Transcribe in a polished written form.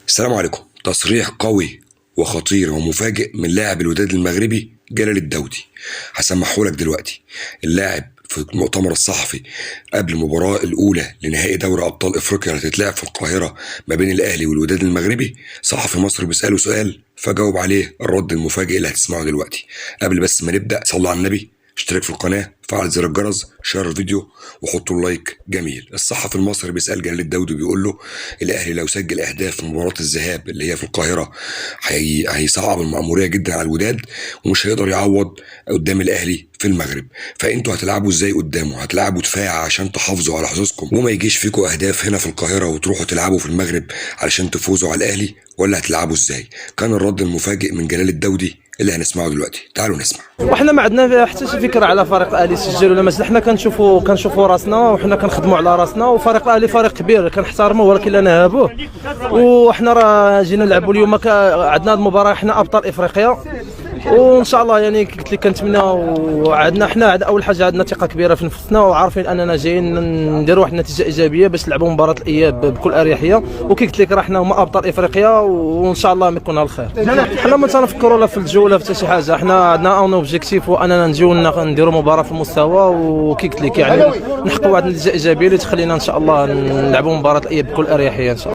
السلام عليكم. تصريح قوي وخطير ومفاجئ من لاعب الوداد المغربي جلال الدودي، هسمحهولك دلوقتي. اللاعب في المؤتمر الصحفي قبل المباراة الأولى لنهائي دوري أبطال إفريقيا اللي هتتلعب في القاهرة ما بين الأهلي والوداد المغربي، صحفي مصري بيسأله سؤال فجاوب عليه الرد المفاجئ اللي هتسمعه دلوقتي. قبل بس ما نبدأ، صلوا على النبي، اشترك في القناة، فعل زر الجرس، شير الفيديو وحطوا اللايك جميل. الصحفي المصري بيسأل جلال الدودي بيقول له الأهلي لو سجل أهداف في مباراة الذهاب اللي هي في القاهرة هيصعب المأمورية جدا على الوداد ومش هيقدر يعوض قدام الأهلي في المغرب. فأنتوا هتلعبوا ازاي قدامه؟ هتلعبوا دفاع عشان تحافظوا على حظوظكم وما يجيش فيكم أهداف هنا في القاهرة وتروحوا تلعبوا في المغرب علشان تفوزوا على الأهلي، ولا هتلعبوا ازاي؟ كان الرد المفاجئ من جلال الدودي اللي هنسمعه دلوقتي. تعالوا نسمع. وحنا ما عندنا حتى شي فكره على فريق الاهلي يسجل ولا مازال. حنا كنشوفوا راسنا وحنا كنخدموا على راسنا، وفريق الاهلي فريق كبير كنحترموه ولكن لا نهابوه. وحنا راه جينا نلعبوا اليوم عندنا هذه المباراه، حنا ابطال افريقيا وان شاء الله. يعني قلت لك كنتمنى، وعندنا حنا اول حاجه عندنا ثقه كبيره في نفسنا وعارفين اننا جايين نديروا واحد النتيجه ايجابيه باش نلعبوا مباراه الاياب بكل اريحيه. وكي قلت لك راه حنا هما ابطال افريقيا وان شاء الله ما يكون الخير. حنا ما تنفكروا لا في الجو ولا في حتى شي حاجه، حنا عندنا اون اوبجيكتيف واننا نجيو نديروا مباراه في المستوى. وكي قلت لك يعني نحققوا واحد النتيجه ايجابيه اللي تخلينا ان شاء الله نلعبوا مباراه الاياب بكل اريحيه ان شاء الله.